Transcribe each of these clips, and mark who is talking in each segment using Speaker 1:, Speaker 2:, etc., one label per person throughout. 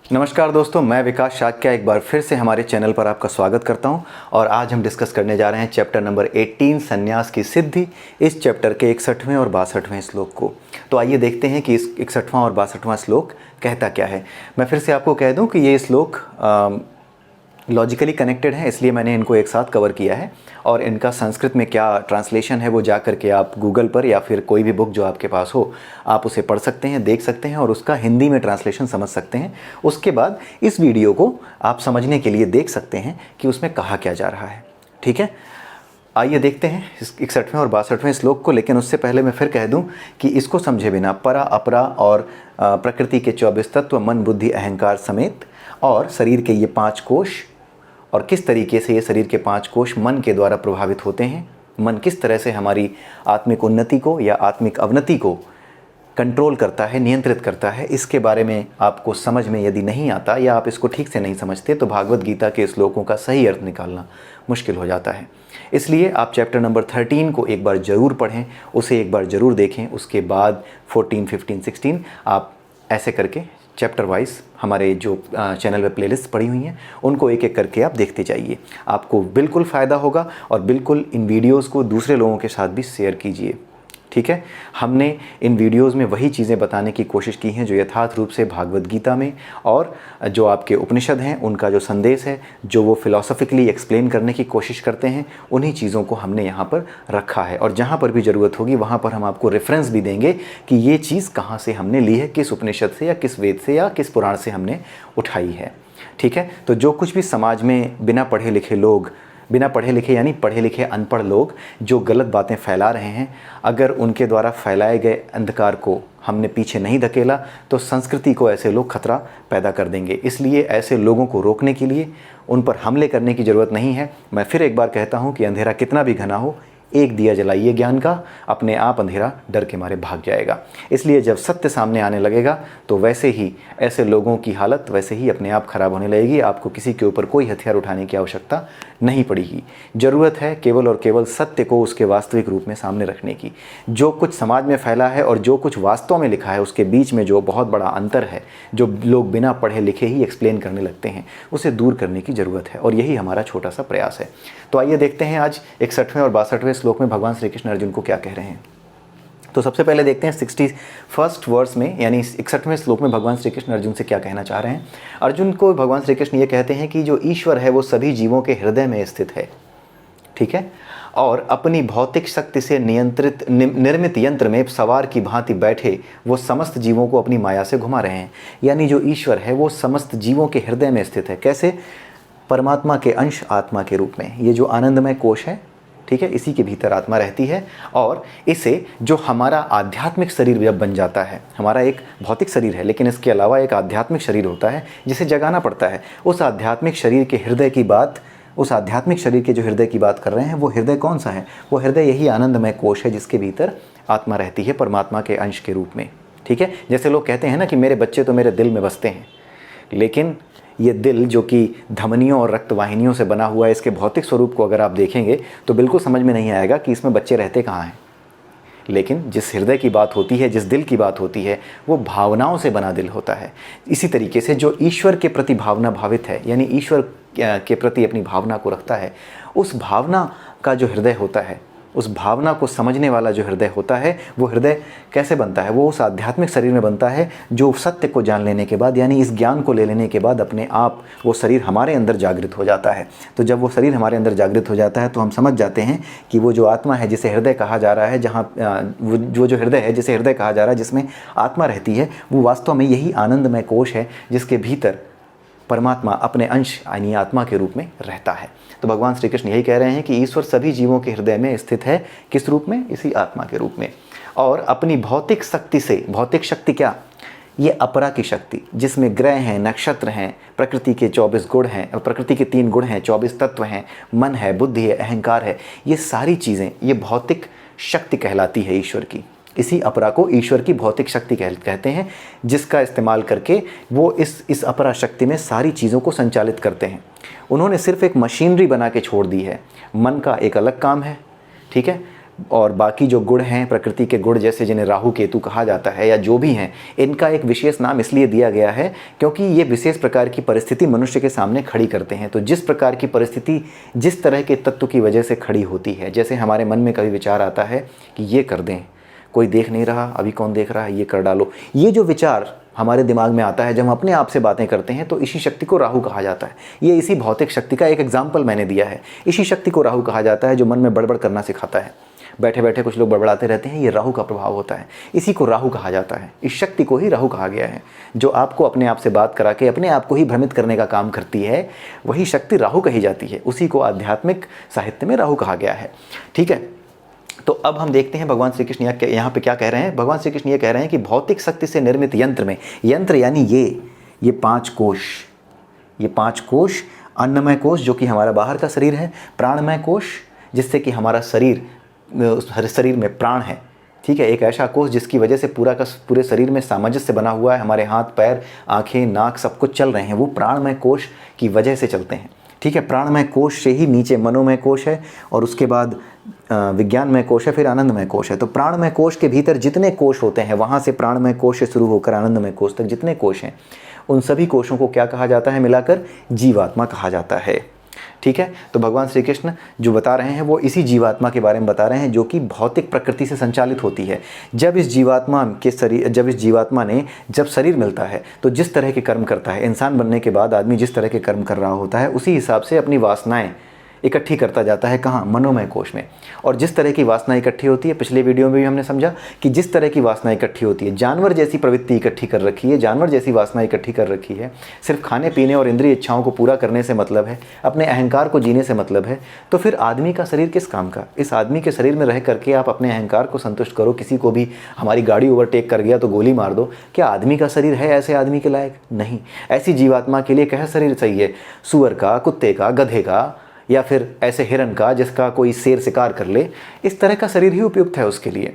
Speaker 1: नमस्कार दोस्तों, मैं विकास शाक्या एक बार फिर से हमारे चैनल पर आपका स्वागत करता हूं। और आज हम डिस्कस करने जा रहे हैं चैप्टर नंबर 18 संन्यास की सिद्धि, इस चैप्टर के 61वें और 62वें श्लोक को। तो आइए देखते हैं कि इस 61वां और 62वां श्लोक कहता क्या है। मैं फिर से आपको कह दूं कि ये श्लोक लॉजिकली कनेक्टेड है, इसलिए मैंने इनको एक साथ कवर किया है। और इनका संस्कृत में क्या ट्रांसलेशन है वो जा करके आप गूगल पर या फिर कोई भी बुक जो आपके पास हो आप उसे पढ़ सकते हैं, देख सकते हैं और उसका हिंदी में ट्रांसलेशन समझ सकते हैं। उसके बाद इस वीडियो को आप समझने के लिए देख सकते हैं कि उसमें कहा क्या जा रहा है। ठीक है, आइए देखते हैं इस 61वें और 62वें श्लोक को। लेकिन उससे पहले मैं फिर कह दूं कि इसको समझे बिना परा अपरा और प्रकृति के 24 तत्व मन बुद्धि अहंकार समेत और शरीर के ये 5 कोश और किस तरीके से ये शरीर के 5 कोश मन के द्वारा प्रभावित होते हैं, मन किस तरह से हमारी आत्मिक उन्नति को या आत्मिक अवनति को कंट्रोल करता है, नियंत्रित करता है, इसके बारे में आपको समझ में यदि नहीं आता या आप इसको ठीक से नहीं समझते तो भागवत गीता के श्लोकों का सही अर्थ निकालना मुश्किल हो जाता है। इसलिए आप चैप्टर नंबर 13 को एक बार ज़रूर पढ़ें, उसे एक बार ज़रूर देखें। उसके बाद 14, 15, 16 आप ऐसे करके चैप्टर वाइज हमारे जो चैनल पे प्लेलिस्ट पड़ी हुई हैं उनको एक एक करके आप देखते जाइए। आपको बिल्कुल फ़ायदा होगा और बिल्कुल इन वीडियोस को दूसरे लोगों के साथ भी शेयर कीजिए। ठीक है, हमने इन वीडियोस में वही चीज़ें बताने की कोशिश की हैं जो यथार्थ रूप से भागवत गीता में और जो आपके उपनिषद हैं उनका जो संदेश है, जो वो फिलॉसफिकली एक्सप्लेन करने की कोशिश करते हैं, उन्हीं चीज़ों को हमने यहाँ पर रखा है। और जहाँ पर भी ज़रूरत होगी वहाँ पर हम आपको रेफरेंस भी देंगे कि ये चीज़ कहाँ से हमने ली है, किस उपनिषद से या किस वेद से या किस पुराण से हमने उठाई है। ठीक है, तो जो कुछ भी समाज में बिना पढ़े लिखे लोग, बिना पढ़े लिखे यानी पढ़े लिखे अनपढ़ लोग जो गलत बातें फैला रहे हैं, अगर उनके द्वारा फैलाए गए अंधकार को हमने पीछे नहीं धकेला तो संस्कृति को ऐसे लोग खतरा पैदा कर देंगे। इसलिए ऐसे लोगों को रोकने के लिए उन पर हमले करने की ज़रूरत नहीं है। मैं फिर एक बार कहता हूँ कि अंधेरा कितना भी घना हो, एक दिया जलाइए ज्ञान का, अपने आप अंधेरा डर के मारे भाग जाएगा। इसलिए जब सत्य सामने आने लगेगा तो वैसे ही ऐसे लोगों की हालत वैसे ही अपने आप खराब होने लगेगी। आपको किसी के ऊपर कोई हथियार उठाने की आवश्यकता नहीं पड़ेगी। ज़रूरत है केवल और केवल सत्य को उसके वास्तविक रूप में सामने रखने की। जो कुछ समाज में फैला है और जो कुछ वास्तव में लिखा है उसके बीच में जो बहुत बड़ा अंतर है, जो लोग बिना पढ़े लिखे ही एक्सप्लेन करने लगते हैं, उसे दूर करने की ज़रूरत है और यही हमारा छोटा सा प्रयास है। तो आइए देखते हैं आज 61वें और 62वें श्लोक में भगवान श्री कृष्ण अर्जुन को क्या कह रहे हैं। तो सबसे पहले देखते हैं 61st वर्स में यानी 61वें श्लोक में भगवान श्री कृष्ण अर्जुन से क्या कहना चाह रहे हैं। अर्जुन को भगवान श्री कृष्ण ये कहते हैं कि जो ईश्वर है वो सभी जीवों के हृदय में स्थित है। ठीक है, और अपनी भौतिक शक्ति से नियंत्रित निर्मित यंत्र में सवार की भांति बैठे वो समस्त जीवों को अपनी माया से घुमा रहे हैं। यानी जो ईश्वर है वो समस्त जीवों के हृदय में स्थित है। कैसे? परमात्मा के अंश आत्मा के रूप में। ये जो आनंदमय कोश है, ठीक है, इसी के भीतर आत्मा रहती है। और इसे जो हमारा आध्यात्मिक शरीर जब बन जाता है, हमारा एक भौतिक शरीर है लेकिन इसके अलावा एक आध्यात्मिक शरीर होता है जिसे जगाना पड़ता है। उस आध्यात्मिक शरीर के हृदय की बात, उस आध्यात्मिक शरीर के जो हृदय की बात कर रहे हैं वो हृदय कौन सा है? वो हृदय यही आनंदमय कोश है जिसके भीतर आत्मा रहती है परमात्मा के अंश के रूप में। ठीक है, जैसे लोग कहते हैं ना कि मेरे बच्चे तो मेरे दिल में बसते हैं, लेकिन ये दिल जो कि धमनियों और रक्त वाहिनियों से बना हुआ है, इसके भौतिक स्वरूप को अगर आप देखेंगे तो बिल्कुल समझ में नहीं आएगा कि इसमें बच्चे रहते कहाँ हैं। लेकिन जिस हृदय की बात होती है, जिस दिल की बात होती है, वो भावनाओं से बना दिल होता है। इसी तरीके से जो ईश्वर के प्रति भावना भावित है, यानी ईश्वर के प्रति अपनी भावना को रखता है, उस भावना का जो हृदय होता है, उस भावना को समझने वाला जो हृदय होता है, वो हृदय कैसे बनता है? वो उस आध्यात्मिक शरीर में बनता है जो सत्य को जान लेने के बाद, यानी इस ज्ञान को ले लेने के बाद अपने आप वो शरीर हमारे अंदर जागृत हो जाता है। तो जब वो शरीर हमारे अंदर जागृत हो जाता है तो हम समझ जाते हैं कि वो जो आत्मा है जिसे हृदय कहा जा रहा है, जहाँ वो जो हृदय है जिसे हृदय कहा जा रहा है, जिसमें आत्मा रहती है, वो वास्तव में यही आनंदमय कोश है जिसके भीतर परमात्मा अपने अंश यानी आत्मा के रूप में रहता है। तो भगवान श्री कृष्ण यही कह रहे हैं कि ईश्वर सभी जीवों के हृदय में स्थित है। किस रूप में? इसी आत्मा के रूप में। और अपनी भौतिक शक्ति से, भौतिक शक्ति क्या? ये अपरा की शक्ति जिसमें ग्रह हैं, नक्षत्र हैं, प्रकृति के 24 गुण हैं, प्रकृति के 3 गुण हैं, 24 तत्व हैं, मन है, बुद्धि है, अहंकार है, ये सारी चीज़ें, ये भौतिक शक्ति कहलाती है ईश्वर की। इसी अपरा को ईश्वर की भौतिक शक्ति कहते हैं, जिसका इस्तेमाल करके वो इस अपरा शक्ति में सारी चीज़ों को संचालित करते हैं। उन्होंने सिर्फ एक मशीनरी बना के छोड़ दी है। मन का एक अलग काम है, ठीक है, और बाकी जो गुण हैं प्रकृति के गुण, जैसे जिन्हें राहु केतु कहा जाता है या जो भी हैं, इनका एक विशेष नाम इसलिए दिया गया है क्योंकि ये विशेष प्रकार की परिस्थिति मनुष्य के सामने खड़ी करते हैं। तो जिस प्रकार की परिस्थिति जिस तरह के तत्व की वजह से खड़ी होती है, जैसे हमारे मन में कभी विचार आता है कि ये कर दें, कोई देख नहीं रहा, अभी कौन देख रहा है, ये कर डालो, ये जो विचार हमारे दिमाग में आता है जब हम अपने आप से बातें करते हैं, तो इसी शक्ति को राहु कहा जाता है। ये इसी भौतिक शक्ति का एक एग्जाम्पल मैंने दिया है। इसी शक्ति को राहु कहा जाता है जो मन में बड़बड़ करना सिखाता है। बैठे बैठे कुछ लोग बड़बड़ाते रहते हैं, ये राहु का प्रभाव होता है। इसी को राहु कहा जाता है। इस शक्ति को ही राहु कहा गया है, जो आपको अपने आप से बात करा के अपने आप को ही भ्रमित करने का काम करती है, वही शक्ति राहु कही जाती है। उसी को आध्यात्मिक साहित्य में राहु कहा गया है। ठीक है, तो अब हम देखते हैं भगवान श्री कृष्ण यहाँ पे क्या कह रहे हैं। भगवान श्री कृष्ण ये कह रहे हैं कि भौतिक शक्ति से निर्मित यंत्र में, यंत्र यानी ये 5 कोश, ये 5 कोश, अन्नमय कोश जो कि हमारा बाहर का शरीर है, प्राणमय कोश जिससे कि हमारा शरीर, हर शरीर में प्राण है। ठीक है, एक ऐसा कोश जिसकी वजह से पूरे शरीर में सामंजस्य बना हुआ है, हमारे हाथ पैर आँखें नाक सब कुछ चल रहे हैं, वो प्राणमय कोश की वजह से चलते हैं। ठीक है, प्राणमय कोश से ही नीचे मनोमय कोश है और उसके बाद विज्ञानमय कोश है, फिर आनंदमय कोश है। तो प्राणमय कोश के भीतर जितने कोश होते हैं, वहाँ से प्राणमय कोश से शुरू होकर आनंदमय कोश तक जितने कोश हैं, उन सभी कोशों को क्या कहा जाता है मिलाकर? जीवात्मा कहा जाता है। ठीक है, तो भगवान श्री कृष्ण जो बता रहे हैं वो इसी जीवात्मा के बारे में बता रहे हैं जो कि भौतिक प्रकृति से संचालित होती है। जब इस जीवात्मा ने जब शरीर मिलता है तो जिस तरह के कर्म करता है, इंसान बनने के बाद आदमी जिस तरह के कर्म कर रहा होता है, उसी हिसाब से अपनी वासनाएं इकट्ठी करता जाता है। कहाँ? मनोमय कोश में। और जिस तरह की वासना इकट्ठी होती है, पिछले वीडियो में भी हमने समझा कि जिस तरह की वासना इकट्ठी होती है, जानवर जैसी प्रवृत्ति इकट्ठी कर रखी है, जानवर जैसी वासना इकट्ठी कर रखी है, सिर्फ खाने पीने और इंद्रिय इच्छाओं को पूरा करने से मतलब है, अपने अहंकार को जीने से मतलब है, तो फिर आदमी का शरीर किस काम का? इस आदमी के शरीर में रह करके आप अपने अहंकार को संतुष्ट करो, किसी को भी हमारी गाड़ी ओवरटेक कर गया तो गोली मार दो, क्या आदमी का शरीर है ऐसे आदमी के लायक? नहीं। ऐसी जीवात्मा के लिए क्या शरीर सही है? सुअर का, कुत्ते का, गधे का, या फिर ऐसे हिरन का जिसका कोई शेर शिकार कर ले, इस तरह का शरीर ही उपयुक्त है उसके लिए।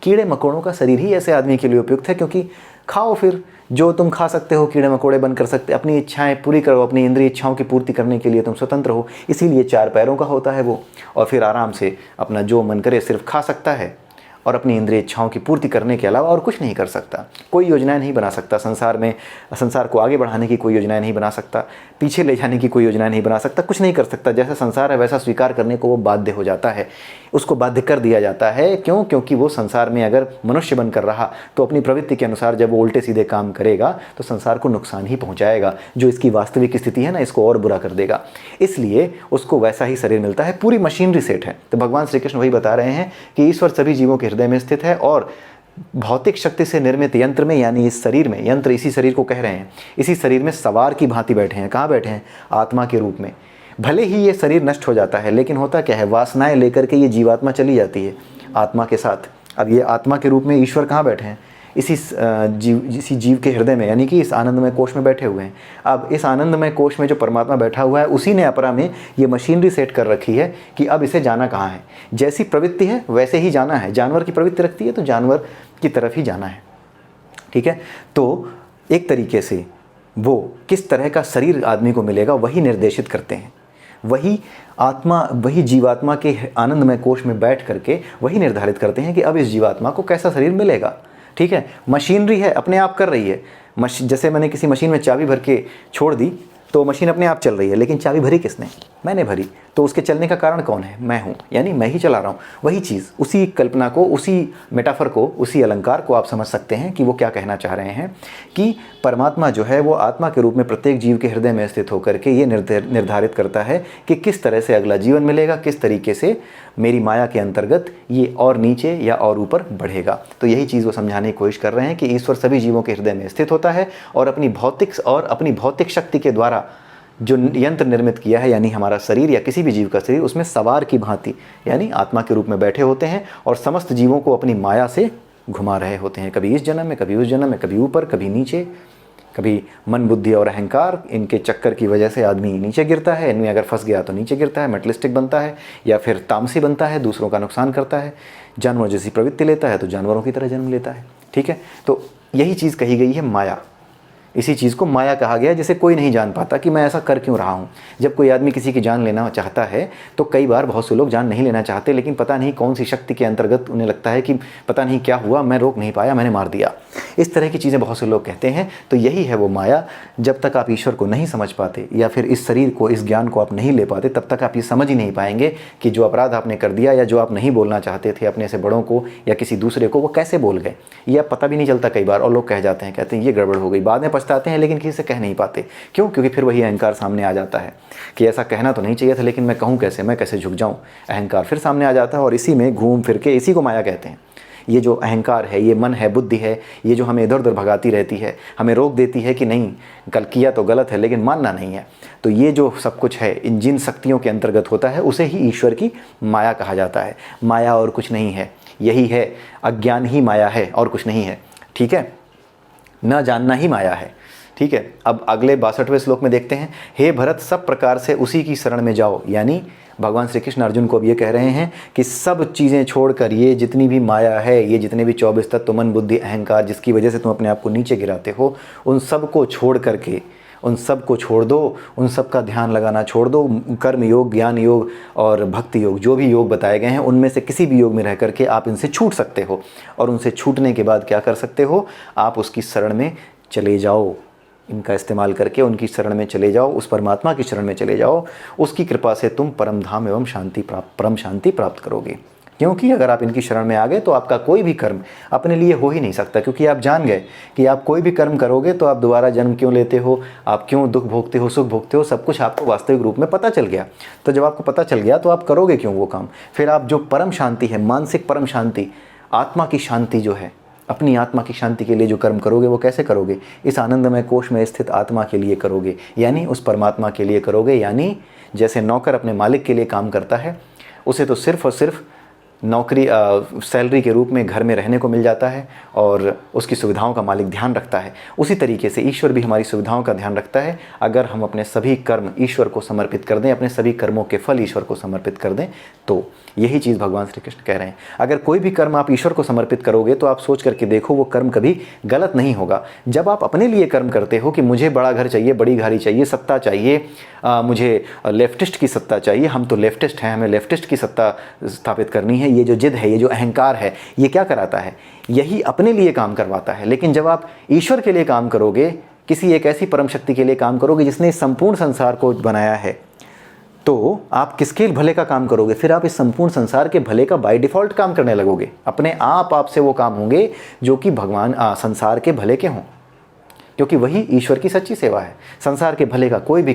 Speaker 1: कीड़े मकोड़ों का शरीर ही ऐसे आदमी के लिए उपयुक्त है, क्योंकि खाओ फिर जो तुम खा सकते हो, कीड़े मकोड़े बन कर सकते, अपनी इच्छाएं पूरी करो, अपनी इंद्रिय इच्छाओं की पूर्ति करने के लिए तुम स्वतंत्र हो, इसीलिए 4 पैरों का होता है वो, और फिर आराम से अपना जो मन करे सिर्फ खा सकता है और अपनी इंद्रिय इच्छाओं की पूर्ति करने के अलावा और कुछ नहीं कर सकता। कोई योजनाएं नहीं बना सकता संसार में, संसार को आगे बढ़ाने की कोई योजनाएं नहीं बना सकता, पीछे ले जाने की कोई योजनाएं नहीं बना सकता, कुछ नहीं कर सकता। जैसा संसार है वैसा स्वीकार करने को वो बाध्य हो जाता है, उसको बाध्य कर दिया जाता है। क्यों? क्योंकि वो संसार में अगर मनुष्य बनकर रहा तो अपनी प्रवृत्ति के अनुसार जब वो उल्टे सीधे काम करेगा तो संसार को नुकसान ही पहुंचाएगा, जो इसकी वास्तविक स्थिति है ना, इसको और बुरा कर देगा। इसलिए उसको वैसा ही शरीर मिलता है, पूरी मशीनरी सेट है। तो भगवान श्री कृष्ण वही बता रहे हैं कि ईश्वर सभी जीवों के हृदय में स्थित है और भौतिक शक्ति से निर्मित यंत्र में, यानी इस शरीर में, यंत्र इसी शरीर को कह रहे हैं, इसी शरीर में सवार की भांति बैठे हैं। कहाँ बैठे हैं? आत्मा के रूप में। भले ही ये शरीर नष्ट हो जाता है, लेकिन होता क्या है, वासनाएं लेकर के ये जीवात्मा चली जाती है आत्मा के साथ। अब ये आत्मा के रूप में ईश्वर कहाँ बैठे हैं? इसी जीव के हृदय में, यानी कि इस आनंदमय कोश में बैठे हुए हैं। अब इस आनंदमय कोश में जो परमात्मा बैठा हुआ है, उसी ने अपरा में ये मशीनरी सेट कर रखी है कि अब इसे जाना कहाँ है। जैसी प्रवृत्ति है वैसे ही जाना है। जानवर की प्रवृत्ति रखती है तो जानवर की तरफ ही जाना है। ठीक है, तो एक तरीके से वो किस तरह का शरीर आदमी को मिलेगा वही निर्देशित करते हैं। वही आत्मा, वही जीवात्मा के आनंदमय कोश में बैठ करके वही निर्धारित करते हैं कि अब इस जीवात्मा को कैसा शरीर मिलेगा। ठीक है, मशीनरी है, अपने आप कर रही है। जैसे मैंने किसी मशीन में चाबी भर के छोड़ दी तो मशीन अपने आप चल रही है, लेकिन चाबी भरी किसने? मैंने भरी। तो उसके चलने का कारण कौन है? मैं हूँ, यानी मैं ही चला रहा हूँ। वही चीज़, उसी कल्पना को, उसी मेटाफर को, उसी अलंकार को आप समझ सकते हैं कि वो क्या कहना चाह रहे हैं कि परमात्मा जो है वो आत्मा के रूप में प्रत्येक जीव के हृदय में स्थित होकर के ये निर्धारित करता है कि किस तरह से अगला जीवन मिलेगा, किस तरीके से मेरी माया के अंतर्गत ये और नीचे या और ऊपर बढ़ेगा। तो यही चीज़ वो समझाने की कोशिश कर रहे हैं कि ईश्वर सभी जीवों के हृदय में स्थित होता है और अपनी भौतिक शक्ति के द्वारा जो यंत्र निर्मित किया है, यानी हमारा शरीर या किसी भी जीव का शरीर, उसमें सवार की भांति यानी आत्मा के रूप में बैठे होते हैं और समस्त जीवों को अपनी माया से घुमा रहे होते हैं। कभी इस जन्म में, कभी उस जन्म में, कभी ऊपर, कभी नीचे, कभी मन, बुद्धि और अहंकार, इनके चक्कर की वजह से आदमी नीचे गिरता है। इनमें अगर फंस गया तो नीचे गिरता है, मेटलिस्टिक बनता है या फिर तामसी बनता है, दूसरों का नुकसान करता है। जानवर जैसी प्रवृत्ति लेता है तो जानवरों की तरह जन्म लेता है। ठीक है, तो यही चीज़ कही गई है माया। इसी चीज़ को माया कहा गया, जिसे कोई नहीं जान पाता कि मैं ऐसा कर क्यों रहा हूँ। जब कोई आदमी किसी की जान लेना चाहता है तो कई बार बहुत से लोग जान नहीं लेना चाहते, लेकिन पता नहीं कौन सी शक्ति के अंतर्गत उन्हें लगता है कि पता नहीं क्या हुआ, मैं रोक नहीं पाया, मैंने मार दिया। इस तरह की चीज़ें बहुत से लोग कहते हैं। तो यही है वो माया। जब तक आप ईश्वर को नहीं समझ पाते या फिर इस शरीर को, इस ज्ञान को आप नहीं ले पाते, तब तक आप ये समझ ही नहीं पाएंगे कि जो अपराध आपने कर दिया या जो आप नहीं बोलना चाहते थे अपने से बड़ों को या किसी दूसरे को, वो कैसे बोल गए, ये पता भी नहीं चलता कई बार। और लोग कह जाते हैं, कहते हैं ये गड़बड़ हो गई, बाद में पछताते हैं लेकिन किसी से कह नहीं पाते। क्यों? क्योंकि फिर वही अहंकार सामने आ जाता है कि ऐसा कहना तो नहीं चाहिए था, लेकिन मैं कहूँ कैसे, मैं कैसे झुक जाऊँ। अहंकार फिर सामने आ जाता है और इसी में घूम फिर के, इसी को माया कहते हैं। ये जो अहंकार है, ये मन है, बुद्धि है, ये जो हमें इधर उधर भगाती रहती है, हमें रोक देती है कि नहीं, कल किया तो गलत है लेकिन मानना नहीं है। तो ये जो सब कुछ है इन जिन शक्तियों के अंतर्गत होता है, उसे ही ईश्वर की माया कहा जाता है। माया और कुछ नहीं है, यही है, अज्ञान ही माया है और कुछ नहीं है। ठीक है, न जानना ही माया है। ठीक है, अब अगले 62वें श्लोक में देखते हैं, हे भरत, सब प्रकार से उसी की शरण में जाओ। यानी भगवान श्री कृष्ण अर्जुन को अब ये कह रहे हैं कि सब चीज़ें छोड़कर, ये जितनी भी माया है, ये जितने भी 24 तत्व, मन बुद्धि अहंकार, जिसकी वजह से तुम अपने आप को नीचे गिराते हो, उन सब को छोड़ करके, उन सब को छोड़ दो, उन सब का ध्यान लगाना छोड़ दो। कर्म योग, ज्ञान योग और भक्ति योग, जो भी योग बताए गए हैं, उनमें से किसी भी योग में रह करके आप इनसे छूट सकते हो। और उनसे छूटने के बाद क्या कर सकते हो, आप उसकी शरण में चले जाओ। इनका इस्तेमाल करके उनकी शरण में चले जाओ, उस परमात्मा की शरण में चले जाओ। उसकी कृपा से तुम परम धाम एवं परम शांति प्राप्त करोगे। क्योंकि अगर आप इनकी शरण में आ गए तो आपका कोई भी कर्म अपने लिए हो ही नहीं सकता, क्योंकि आप जान गए कि आप कोई भी कर्म करोगे तो आप दोबारा जन्म क्यों लेते हो, आप क्यों दुख भोगते हो, सुख भोगते हो, सब कुछ आपको वास्तविक रूप में पता चल गया। तो जब आपको पता चल गया तो आप करोगे क्यों वो काम। फिर आप जो परम शांति है, मानसिक परम शांति, आत्मा की शांति जो है, अपनी आत्मा की शांति के लिए जो कर्म करोगे वो कैसे करोगे, इस आनंदमय कोश में स्थित आत्मा के लिए करोगे, यानी उस परमात्मा के लिए करोगे। यानी जैसे नौकर अपने मालिक के लिए काम करता है, उसे तो सिर्फ और सिर्फ नौकरी सैलरी के रूप में घर में रहने को मिल जाता है और उसकी सुविधाओं का मालिक ध्यान रखता है, उसी तरीके से ईश्वर भी हमारी सुविधाओं का ध्यान रखता है। अगर हम अपने सभी कर्म ईश्वर को समर्पित कर दें, अपने सभी कर्मों के फल ईश्वर को समर्पित कर दें, तो यही चीज़ भगवान श्री कृष्ण कह रहे हैं। अगर कोई भी कर्म आप ईश्वर को समर्पित करोगे तो आप सोच करके देखो, वो कर्म कभी गलत नहीं होगा। जब आप अपने लिए कर्म करते हो कि मुझे बड़ा घर चाहिए, बड़ी गाड़ी चाहिए, सत्ता चाहिए, मुझे लेफ्टिस्ट की सत्ता चाहिए, हम तो लेफ्टिस्ट हैं, हमें लेफ्टिस्ट की सत्ता स्थापित करनी है, ये जो जिद है, ये जो अहंकार है, ये क्या कराता है, यही अपने लिए काम करवाता है। लेकिन जब आप ईश्वर के लिए काम करोगे, किसी एक ऐसी परम शक्ति के लिए काम करोगे जिसने इस संपूर्ण संसार को बनाया है, तो आप किसके भले का काम करोगे, फिर आप इस संपूर्ण संसार के भले का बाय डिफ़ॉल्ट काम करने लगोगे। अपने आप से वो काम होंगे जो कि भगवान संसार के भले के हों, क्योंकि वही ईश्वर की सच्ची सेवा है। संसार के भले का कोई भी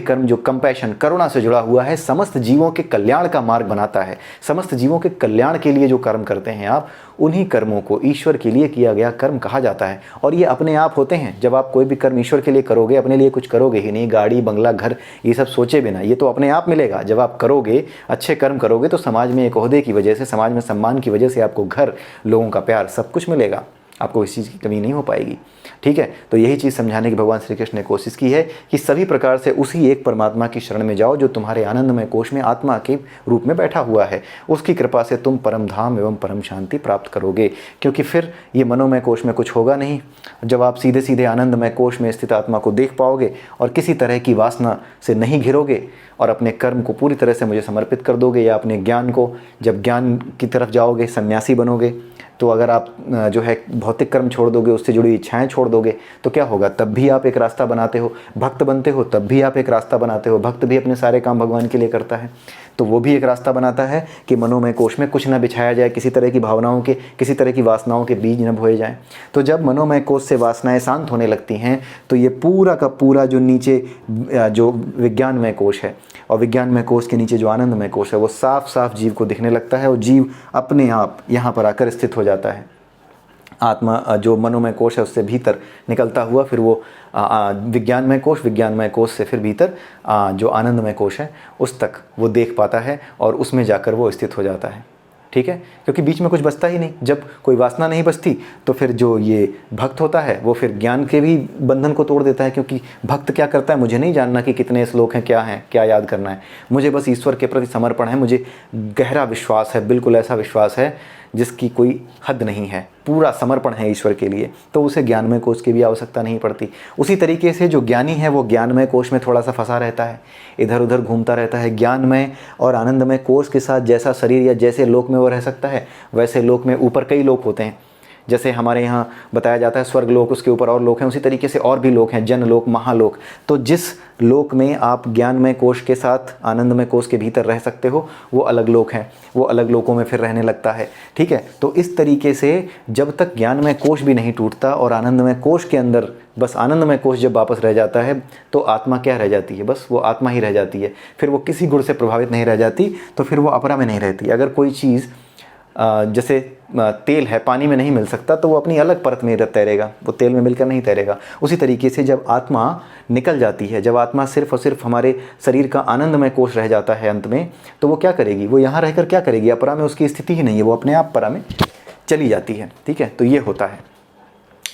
Speaker 1: कर्म जो कंपैशन, करुणा से जुड़ा हुआ है, समस्त जीवों के कल्याण का मार्ग बनाता है, समस्त जीवों के कल्याण के लिए जो कर्म करते हैं आप, उन्हीं कर्मों को ईश्वर के लिए किया गया कर्म कहा जाता है। और ये अपने आप होते हैं। जब आप कोई भी कर्म ईश्वर के लिए करोगे, अपने लिए कुछ करोगे ही नहीं, गाड़ी बंगला घर ये सब सोचे बिना, ये तो अपने आप मिलेगा। जब आप करोगे, अच्छे कर्म करोगे, तो समाज में एक ओहदे की वजह से, समाज में सम्मान की वजह से आपको घर, लोगों का प्यार, सब कुछ मिलेगा, आपको इस चीज़ की कमी नहीं हो पाएगी। ठीक है, तो यही चीज़ समझाने की भगवान श्री कृष्ण ने कोशिश की है कि सभी प्रकार से उसी एक परमात्मा की शरण में जाओ जो तुम्हारे आनंदमय कोश में आत्मा के रूप में बैठा हुआ है। उसकी कृपा से तुम परम धाम एवं परम शांति प्राप्त करोगे, क्योंकि फिर ये मनोमय कोश में कुछ होगा नहीं। जब आप सीधे सीधे आनंदमय कोश में स्थित आत्मा को देख पाओगे और किसी तरह की वासना से नहीं घिरोगे और अपने कर्म को पूरी तरह से मुझे समर्पित कर दोगे, या अपने ज्ञान को, जब ज्ञान की तरफ जाओगे, सन्यासी बनोगे, तो अगर आप जो है भौतिक कर्म छोड़ दोगे, उससे जुड़ी इच्छाएं छोड़ दोगे, तो क्या होगा, तब भी आप एक रास्ता बनाते हो। भक्त बनते हो तब भी आप एक रास्ता बनाते हो। भक्त भी अपने सारे काम भगवान के लिए करता है, तो वो भी एक रास्ता बनाता है कि मनोमय कोश में कुछ न बिछाया जाए, किसी तरह की भावनाओं के, किसी तरह की वासनाओं के बीज न बोए जाएं। तो जब मनोमय कोश से वासनाएं शांत होने लगती हैं, तो ये पूरा का पूरा जो नीचे जो विज्ञानमय कोश है और विज्ञानमय कोश के नीचे जो आनंदमय कोश है, वो साफ साफ जीव को दिखने लगता है और जीव अपने आप यहाँ पर आकर स्थित हो जाता है। आत्मा जो मनोमय कोश है उससे भीतर निकलता हुआ फिर वो विज्ञानमय कोश से फिर भीतर जो आनंदमय कोश है उस तक वो देख पाता है और उसमें जाकर वो स्थित हो जाता है। ठीक है, क्योंकि बीच में कुछ बचता ही नहीं। जब कोई वासना नहीं बचती तो फिर जो ये भक्त होता है वो फिर ज्ञान के भी बंधन को तोड़ देता है, क्योंकि भक्त क्या करता है, मुझे नहीं जानना कि कितने श्लोक हैं, क्या याद करना है, मुझे बस ईश्वर के प्रति समर्पण है, मुझे गहरा विश्वास है, बिल्कुल ऐसा विश्वास है जिसकी कोई हद नहीं है, पूरा समर्पण है ईश्वर के लिए, तो उसे ज्ञानमय कोश की भी आवश्यकता नहीं पड़ती। उसी तरीके से जो ज्ञानी है वो ज्ञानमय कोश में थोड़ा सा फंसा रहता है, इधर उधर घूमता रहता है। ज्ञानमय और आनंदमय कोश के साथ जैसा शरीर या जैसे लोक में वो रह सकता है, वैसे लोक में ऊपर कई लोक होते हैं। जैसे हमारे यहाँ बताया जाता है स्वर्ग लोक, उसके ऊपर और लोक हैं, उसी तरीके से और भी लोक हैं, जनलोक, महालोक। तो जिस लोक में आप ज्ञानमय कोश के साथ आनंदमय कोश के भीतर रह सकते हो वो अलग लोक है, वो अलग लोकों में फिर रहने लगता है। ठीक है, तो इस तरीके से जब तक ज्ञानमय कोश भी नहीं टूटता और आनंदमय कोश के अंदर बस आनंदमय कोश जब वापस रह जाता है तो आत्मा क्या रह जाती है, बस वो आत्मा ही रह जाती है। फिर वो किसी गुण से प्रभावित नहीं रह जाती, तो फिर वो अपरा में नहीं रहती। अगर कोई चीज़ जैसे तेल है, पानी में नहीं मिल सकता, तो वो अपनी अलग परत में तैरेगा, वो तेल में मिलकर नहीं तैरेगा। उसी तरीके से जब आत्मा निकल जाती है, जब आत्मा सिर्फ और सिर्फ हमारे शरीर का आनंदमय कोश रह जाता है अंत में, तो वो क्या करेगी, वो यहाँ रहकर क्या करेगी, अपरा में उसकी स्थिति ही नहीं है, वो अपने आप परा में चली जाती है। ठीक है, तो ये होता है।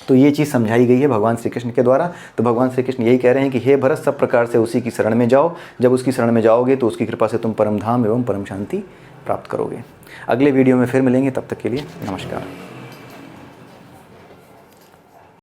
Speaker 1: तो ये चीज़ समझाई गई है भगवान श्री कृष्ण के द्वारा। तो भगवान श्री कृष्ण यही कह रहे हैं कि हे भरत, सब प्रकार से उसी की शरण में जाओ। जब उसकी शरण में जाओगे तो उसकी कृपा से तुम परम धाम एवं परम शांति प्राप्त करोगे। अगले वीडियो में फिर मिलेंगे, तब तक के लिए नमस्कार।